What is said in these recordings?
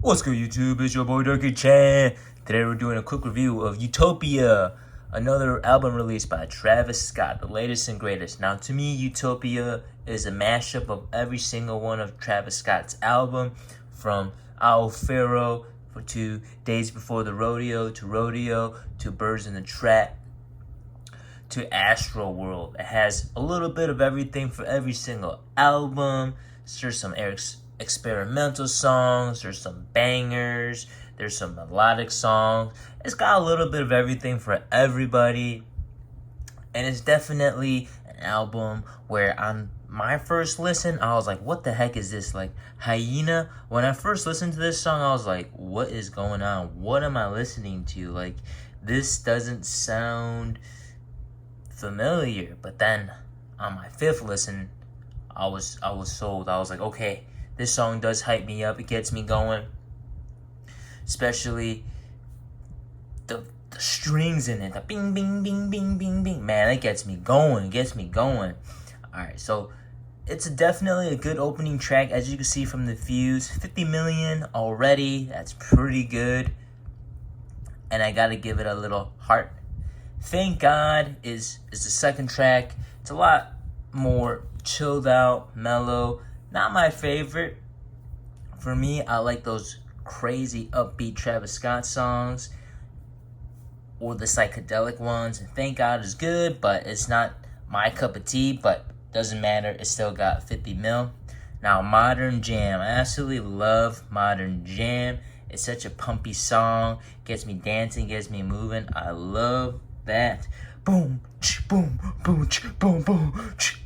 What's good, YouTube? It's your boy Durkee Chan. Today we're doing a quick review of Utopia, another album released by Travis Scott, the latest and greatest. Now, to me, Utopia is a mashup of every single one of Travis Scott's album, from Owl Pharaoh to Days Before the Rodeo to Birds in the Trap to Astro World. It has a little bit of everything for every single album. There's some experimental songs, there's some bangers, there's some melodic songs. It's got a little bit of everything for everybody. And it's definitely an album where on my first listen, I was like, what the heck is this? Like, Hyena? When I first listened to this song, I was like, what is going on? What am I listening to? Like, this doesn't sound familiar. But then on my fifth listen, I was sold. I was like, okay, this song does hype me up. It gets me going. Especially the strings in it. The bing, bing, bing, bing, bing, bing. Man, it gets me going. It gets me going. Alright, so it's definitely a good opening track. As you can see from the views, 50 million already. That's pretty good. And I gotta give it a little heart. Thank God is the second track. It's a lot more chilled out, mellow. Not my favorite. For me, I like those crazy upbeat Travis Scott songs or the psychedelic ones. And Thank God is good, but it's not my cup of tea, but doesn't matter. It still got 50 mil. Now, Modern Jam. I absolutely love Modern Jam. It's such a pumpy song. Gets me dancing, gets me moving. I love that. Boom, boom, boom, boom, boom,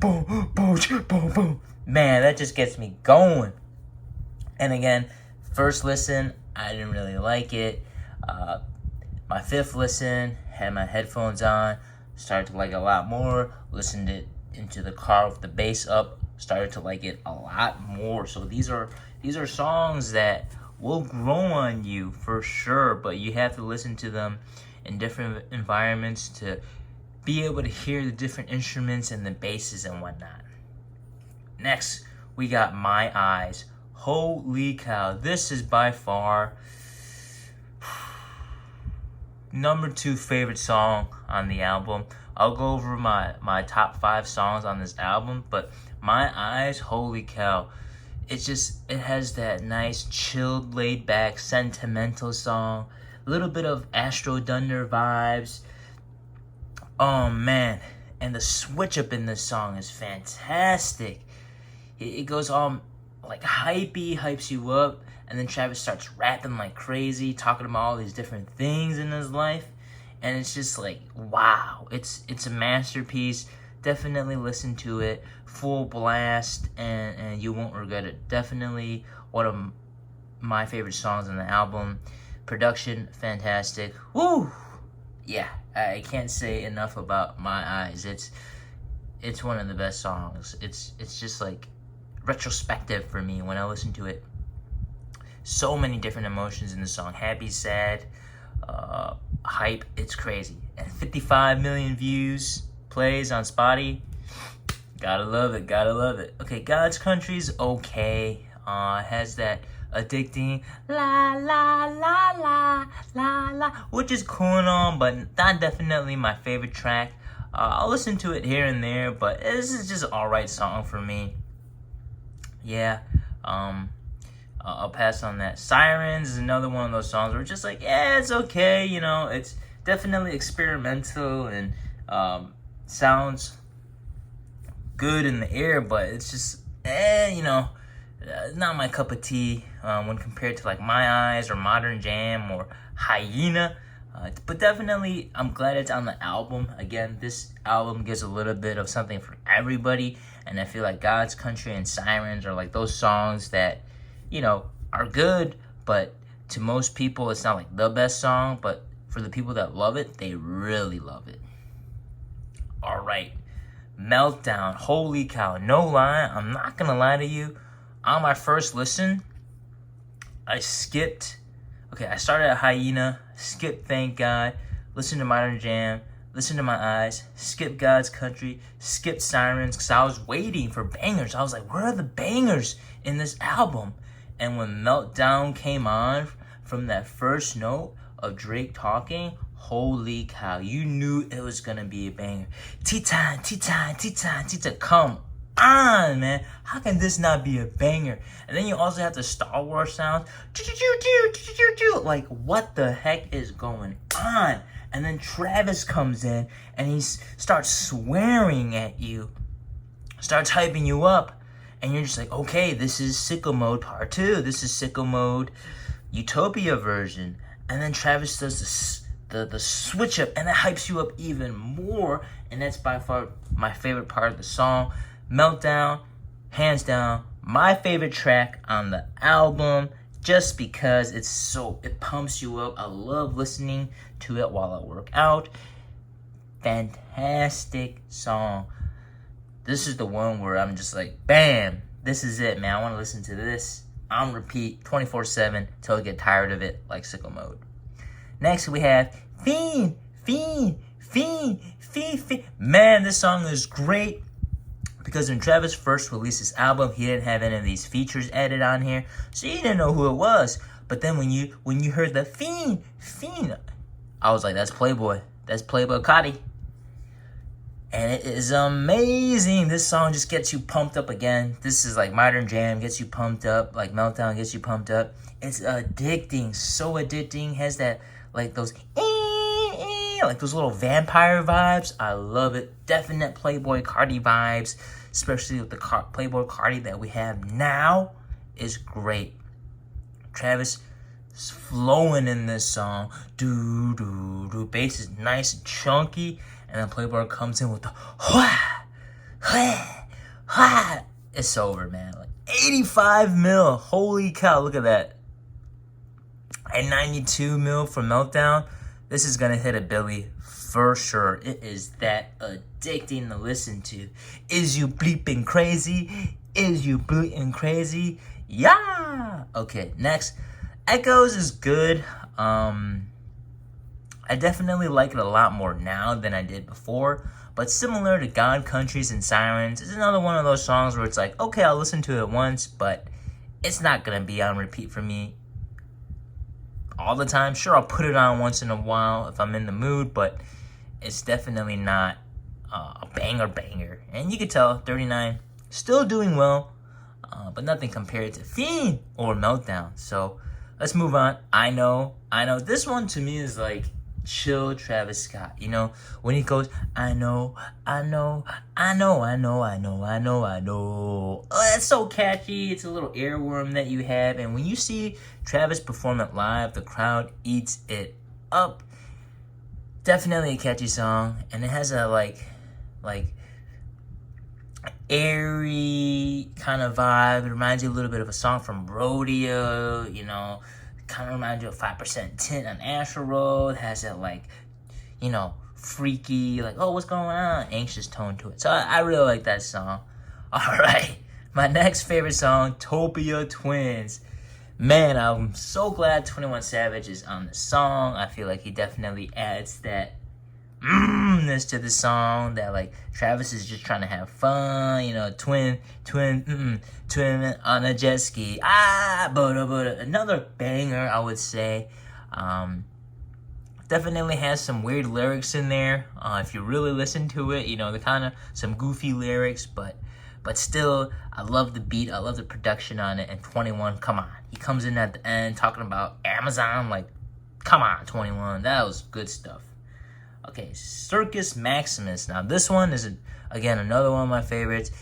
boom, boom, boom, boom. Man, that just gets me going. And again, first listen, I didn't really like it. My fifth listen, had my headphones on, started to like it a lot more. Listened it into the car with the bass up, started to like it a lot more. So these are songs that will grow on you for sure, but you have to listen to them in different environments to be able to hear the different instruments and the basses and whatnot. Next, we got My Eyes. Holy cow, this is by far number 2 favorite song on the album. I'll go over my top 5 songs on this album, but My Eyes, holy cow. It has that nice, chilled, laid back, sentimental song. A little bit of Astro Thunder vibes. Oh man, and the switch up in this song is fantastic. It goes all like hypes you up, and then Travis starts rapping like crazy, talking about all these different things in his life, and it's just like, wow, it's a masterpiece. Definitely listen to it full blast, and you won't regret it. Definitely one of my favorite songs on the album. Production fantastic. Woo! Yeah, I can't say enough about My Eyes. It's one of the best songs. It's just like retrospective for me when I listen to it. So many different emotions in the song. Happy, sad, hype. It's crazy. And 55 million views, plays on Spotify. Gotta love it. Gotta love it. Okay, God's Country's okay. Has that addicting la la la la la la, which is cool and all, but not definitely my favorite track. I'll listen to it here and there, but this is just an alright song for me. Yeah, I'll pass on that. Sirens is another one of those songs where it's just like, yeah, it's okay, you know, it's definitely experimental and sounds good in the air, but it's just, you know, not my cup of tea when compared to like My Eyes or Modern Jam or Hyena. But definitely, I'm glad it's on the album. Again, this album gives a little bit of something for everybody. And I feel like God's Country and Sirens are like those songs that, you know, are good. But to most people, it's not like the best song. But for the people that love it, they really love it. All right. Meltdown. Holy cow. No lie. I'm not going to lie to you. On my first listen, I skipped. Okay, I started at Hyena, skipped Thank God, listened to Modern Jam, listened to My Eyes, skipped God's Country, skipped Sirens, because I was waiting for bangers. I was like, where are the bangers in this album? And when Meltdown came on from that first note of Drake talking, holy cow, you knew it was gonna be a banger. T-Time, T-Time, T-Time, T-Time, come on, man. How can this not be a banger? And then you also have the Star Wars sound. Like, what the heck is going on? And then Travis comes in and he starts swearing at you, starts hyping you up. And you're just like, okay, this is Sicko Mode Part 2. This is Sicko Mode Utopia version. And then Travis does the switch up, and that hypes you up even more. And that's by far my favorite part of the song. Meltdown, hands down, my favorite track on the album, just because it pumps you up. I love listening to it while I work out. Fantastic song. This is the one where I'm just like, bam, this is it, man. I want to listen to this on repeat 24/7 till I get tired of it, like Sicko Mode. Next, we have Fiend. Man, this song is great because when Travis first released his album, he didn't have any of these features added on here, so you didn't know who it was. But then when you heard the Fiend, I was like, that's Playboy. That's Playboy Carti. And it is amazing. This song just gets you pumped up again. This is like Modern Jam, gets you pumped up. Like Meltdown gets you pumped up. It's addicting, so addicting. Has that, like those, like those little vampire vibes. I love it. Definite Playboy Carti vibes, especially with the Playboy Carti that we have now, is great. Travis is flowing in this song. Bass is nice and chunky. And then Playboy comes in with the it's over, man. Like 85 mil. Holy cow, look at that. And 92 mil for Meltdown. This is gonna hit a Billy for sure. It is that addicting to listen to. Is you bleeping crazy? Is you bleeping crazy? Yeah. Okay, next. Echoes is good. I definitely like it a lot more now than I did before, but similar to God, Countries, and Sirens, it's another one of those songs where it's like, okay, I'll listen to it once, but it's not going to be on repeat for me all the time. Sure, I'll put it on once in a while if I'm in the mood, but it's definitely not a banger. And you can tell, 39, still doing well, but nothing compared to Fiend or Meltdown. So let's move on. I know. This one to me is like chill Travis Scott, you know, when he goes, I know. Oh, that's so catchy. It's a little earworm that you have, and when you see Travis perform it live, the crowd eats it up. Definitely a catchy song, and it has a like airy kind of vibe. It reminds you a little bit of a song from Rodeo, you know. Kind of reminds you of 5% Tint on Astro Road. Has that, like, you know, freaky, like, oh, what's going on? Anxious tone to it. So I really like that song. All right. My next favorite song, Utopia Twins. Man, I'm so glad 21 Savage is on the song. I feel like he definitely adds that ness to the song, that like Travis is just trying to have fun, you know, twin on a jet ski. Another banger, I would say. Definitely has some weird lyrics in there. If you really listen to it, you know, the kind of some goofy lyrics, but still, I love the beat, I love the production on it. And 21, come on, he comes in at the end talking about Amazon, like, come on, 21, that was good stuff. Okay, Circus Maximus. Now, this one is, again, another one of my favorites.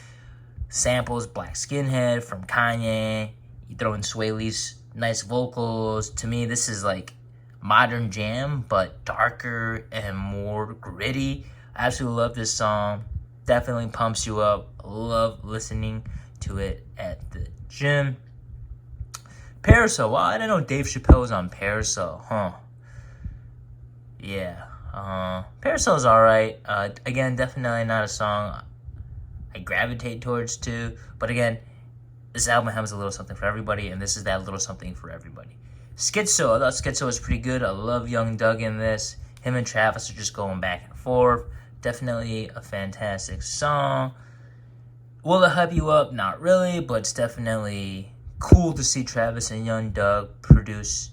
Samples Black Skinhead from Kanye. You throw in Sway Lee's nice vocals. To me, this is like Modern Jam, but darker and more gritty. I absolutely love this song. Definitely pumps you up. Love listening to it at the gym. Parasol. Wow, I didn't know Dave Chappelle was on Parasol. Yeah. Parasol's alright. Again, definitely not a song I gravitate towards too. But again, this album has a little something for everybody, and this is that little something for everybody. Schizo. I thought Schizo was pretty good. I love Young Doug in this. Him and Travis are just going back and forth. Definitely a fantastic song. Will it hype you up? Not really, but it's definitely cool to see Travis and Young Doug produce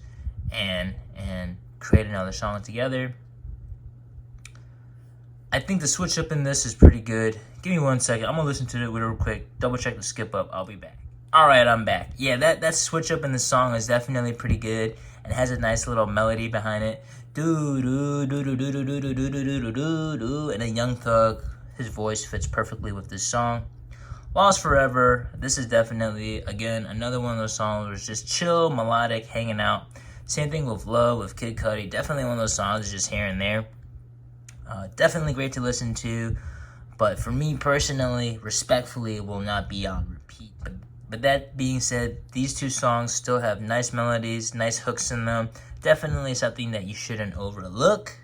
and create another song together. I think the switch up in this is pretty good. Give me 1 second. I'm going to listen to it real quick. Double check the skip up. I'll be back. All right, I'm back. Yeah, that switch up in the song is definitely pretty good and has a nice little melody behind it. Do do do do do do do do do do do do. And then Young Thug, his voice fits perfectly with this song. Lost Forever. This is definitely, again, another one of those songs where it's just chill, melodic, hanging out. Same thing with Love with Kid Cudi. Definitely one of those songs just here and there. Definitely great to listen to, but for me personally, respectfully, it will not be on repeat. But that being said, these two songs still have nice melodies, nice hooks in them. Definitely something that you shouldn't overlook.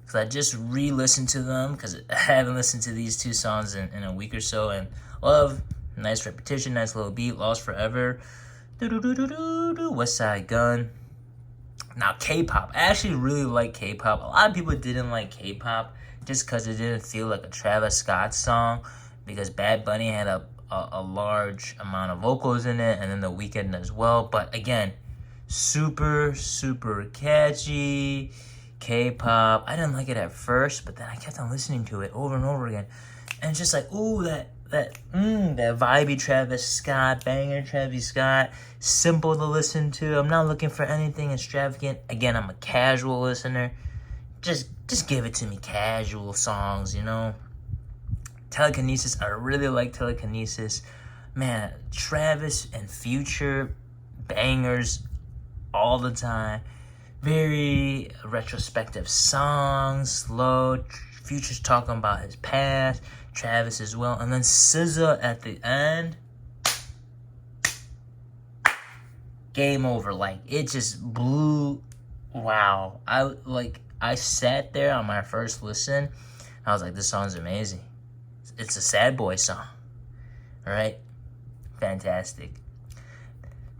Because I just re-listened to them, because I haven't listened to these two songs in a week or so. And Love, nice repetition, nice little beat. Lost Forever, West Side Gun. Now, K-pop. I actually really like K-pop. A lot of people didn't like K-pop just because it didn't feel like a Travis Scott song, because Bad Bunny had a large amount of vocals in it, and then The Weeknd as well. But again, super, super catchy K-pop. I didn't like it at first, but then I kept on listening to it over and over again. And it's just like, ooh, that vibey Travis Scott, banger Travis Scott, simple to listen to. I'm not looking for anything extravagant. Again, I'm a casual listener. Just give it to me, casual songs, you know. Telekinesis, I really like Telekinesis. Man, Travis and Future, bangers all the time. Very retrospective songs, slow. Future's talking about his past. Travis as well. And then SZA at the end. Game over. Like, it just blew. Wow. I sat there on my first listen. I was like, this song's amazing. It's a sad boy song. Alright? Fantastic.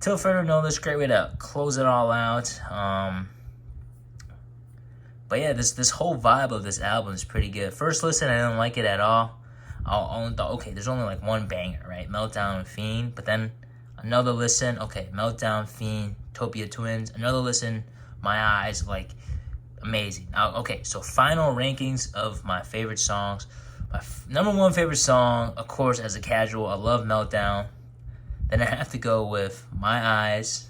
Till further notice, great way to close it all out. But yeah, this whole vibe of this album is pretty good. First listen, I didn't like it at all. I only thought, okay, there's only like one banger, right? Meltdown and Fiend. But then another listen, okay, Meltdown, Fiend, Utopia Twins. Another listen, My Eyes, like, amazing. Now, okay, so final rankings of my favorite songs. My number one favorite song, of course, as a casual, I love Meltdown. Then I have to go with My Eyes,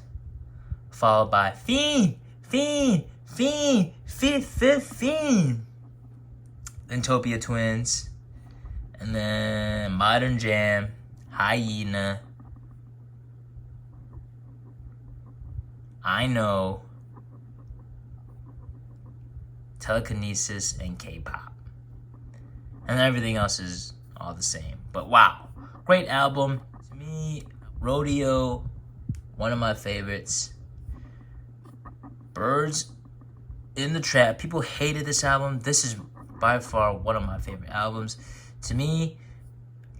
followed by Fiend. Then Utopia Twins. And then Modern Jam, Hyena, I Know, Telekinesis, and K-pop. And everything else is all the same. But wow, great album. To me, Rodeo, one of my favorites. Birds in the Trap. People hated this album. This is by far one of my favorite albums. To me,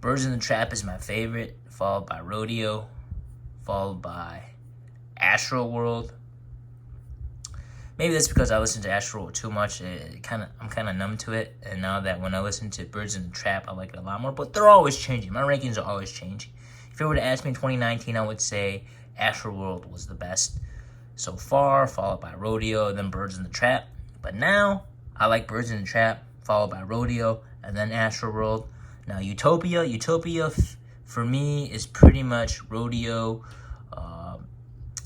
Birds in the Trap is my favorite, followed by Rodeo, followed by Astro World. Maybe that's because I listened to Astro World too much. I'm kind of numb to it. And now that when I listen to Birds in the Trap, I like it a lot more. But they're always changing. My rankings are always changing. If you were to ask me in 2019, I would say Astro World was the best so far, followed by Rodeo, then Birds in the Trap. But now, I like Birds in the Trap, followed by Rodeo, and then Astro World. Now, Utopia for me is pretty much Rodeo, a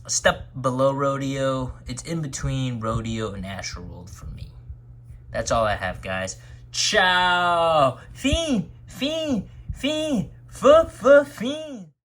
step below Rodeo. It's in between Rodeo and Astro World for me. That's all I have, guys. Ciao! Fiend!